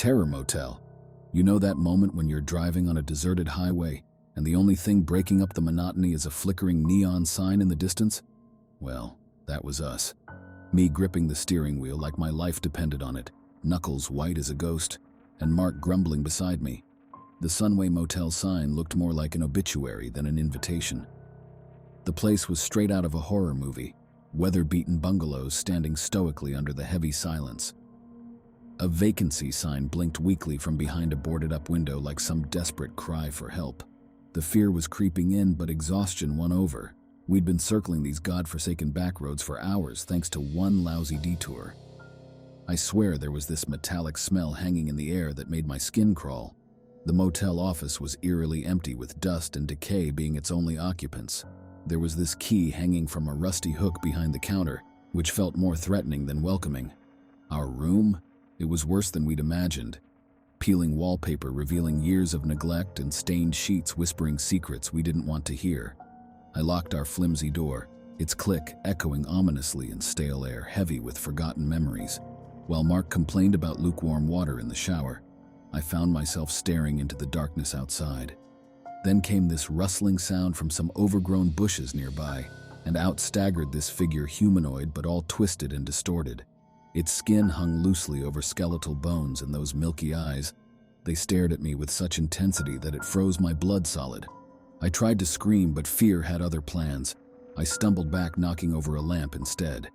Terror Motel. You know that moment when you're driving on a deserted highway and the only thing breaking up the monotony is a flickering neon sign in the distance? Well, that was us. Me gripping the steering wheel like my life depended on it, knuckles white as a ghost, and Mark grumbling beside me. The Sunway Motel sign looked more like an obituary than an invitation. The place was straight out of a horror movie, weather-beaten bungalows standing stoically under the heavy silence. A vacancy sign blinked weakly from behind a boarded-up window like some desperate cry for help. The fear was creeping in, but exhaustion won over. We'd been circling these godforsaken back roads for hours thanks to one lousy detour. I swear there was this metallic smell hanging in the air that made my skin crawl. The motel office was eerily empty, with dust and decay being its only occupants. There was this key hanging from a rusty hook behind the counter, which felt more threatening than welcoming. Our room? It was worse than we'd imagined. Peeling wallpaper revealing years of neglect and stained sheets whispering secrets we didn't want to hear. I locked our flimsy door, its click echoing ominously in stale air, heavy with forgotten memories. While Mark complained about lukewarm water in the shower, I found myself staring into the darkness outside. Then came this rustling sound from some overgrown bushes nearby, and out staggered this figure, humanoid but all twisted and distorted. Its skin hung loosely over skeletal bones, and those milky eyes, they stared at me with such intensity that it froze my blood solid. I tried to scream, but fear had other plans. I stumbled back, knocking over a lamp instead.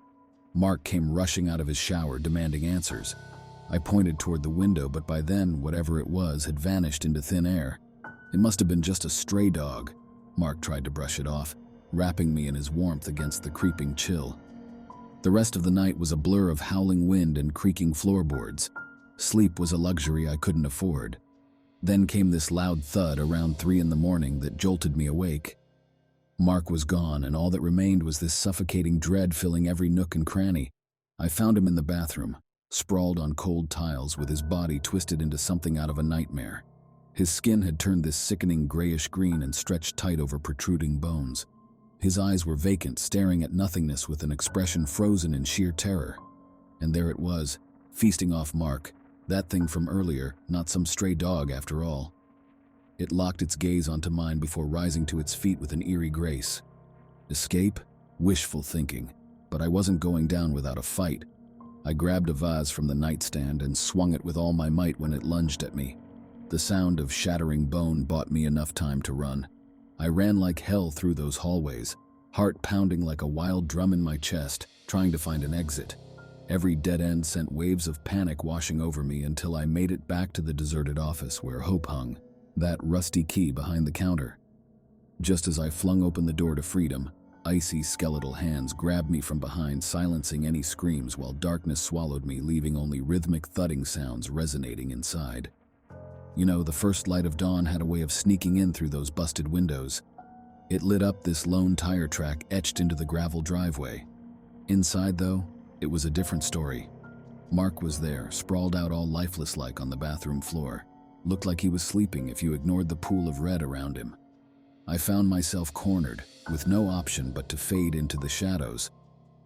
Mark came rushing out of his shower, demanding answers. I pointed toward the window, but by then, whatever it was had vanished into thin air. It must have been just a stray dog. Mark tried to brush it off, wrapping me in his warmth against the creeping chill. The rest of the night was a blur of howling wind and creaking floorboards. Sleep was a luxury I couldn't afford. Then came this loud thud around 3 a.m. that jolted me awake. Mark was gone, and all that remained was this suffocating dread filling every nook and cranny. I found him in the bathroom, sprawled on cold tiles with his body twisted into something out of a nightmare. His skin had turned this sickening grayish-green and stretched tight over protruding bones. His eyes were vacant, staring at nothingness with an expression frozen in sheer terror. And there it was, feasting off Mark, that thing from earlier, not some stray dog after all. It locked its gaze onto mine before rising to its feet with an eerie grace. Escape? Wishful thinking. But I wasn't going down without a fight. I grabbed a vase from the nightstand and swung it with all my might when it lunged at me. The sound of shattering bone bought me enough time to run. I ran like hell through those hallways, heart pounding like a wild drum in my chest, trying to find an exit. Every dead end sent waves of panic washing over me until I made it back to the deserted office where hope hung, that rusty key behind the counter. Just as I flung open the door to freedom, icy skeletal hands grabbed me from behind, silencing any screams while darkness swallowed me, leaving only rhythmic thudding sounds resonating inside. You know, the first light of dawn had a way of sneaking in through those busted windows. It lit up this lone tire track etched into the gravel driveway. Inside, though, it was a different story. Mark was there, sprawled out all lifeless-like on the bathroom floor. Looked like he was sleeping if you ignored the pool of red around him. I found myself cornered, with no option but to fade into the shadows.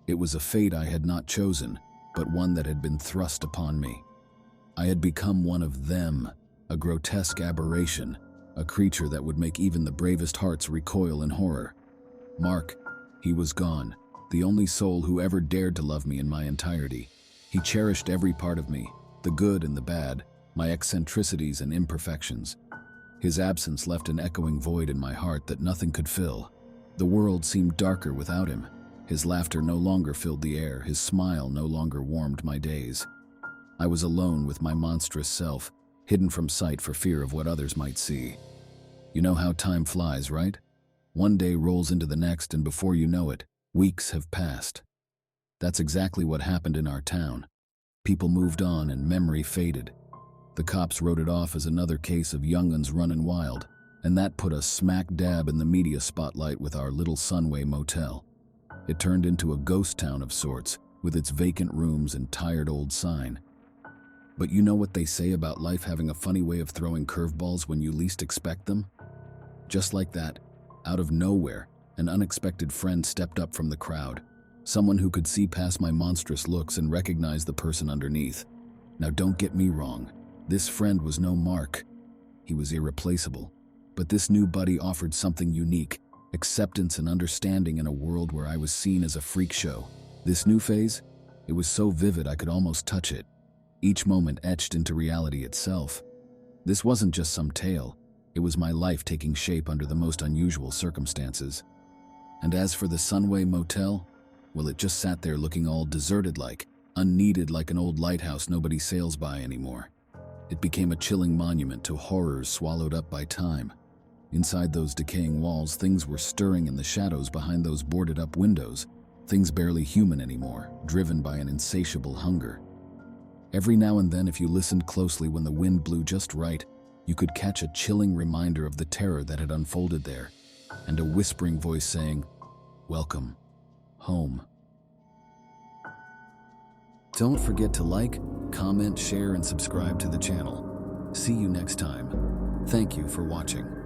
It was a fate I had not chosen, but one that had been thrust upon me. I had become one of them, a grotesque aberration, a creature that would make even the bravest hearts recoil in horror. Mark, he was gone, the only soul who ever dared to love me in my entirety. He cherished every part of me, the good and the bad, my eccentricities and imperfections. His absence left an echoing void in my heart that nothing could fill. The world seemed darker without him. His laughter no longer filled the air, his smile no longer warmed my days. I was alone with my monstrous self, hidden from sight for fear of what others might see. You know how time flies, right? One day rolls into the next, and before you know it, weeks have passed. That's exactly what happened in our town. People moved on and memory faded. The cops wrote it off as another case of young'uns running wild, and that put us smack dab in the media spotlight with our little Sunway Motel. It turned into a ghost town of sorts, with its vacant rooms and tired old sign. But you know what they say about life having a funny way of throwing curveballs when you least expect them? Just like that, out of nowhere, an unexpected friend stepped up from the crowd. Someone who could see past my monstrous looks and recognize the person underneath. Now don't get me wrong. This friend was no Mark. He was irreplaceable. But this new buddy offered something unique, acceptance and understanding in a world where I was seen as a freak show. This new phase? It was so vivid I could almost touch it, each moment etched into reality itself. This wasn't just some tale, it was my life taking shape under the most unusual circumstances. And as for the Sunway Motel, well, it just sat there looking all deserted-like, unneeded like an old lighthouse nobody sails by anymore. It became a chilling monument to horrors swallowed up by time. Inside those decaying walls, things were stirring in the shadows behind those boarded-up windows, things barely human anymore, driven by an insatiable hunger. Every now and then, if you listened closely when the wind blew just right, you could catch a chilling reminder of the terror that had unfolded there, and a whispering voice saying, "Welcome home." Don't forget to like, comment, share, and subscribe to the channel. See you next time. Thank you for watching.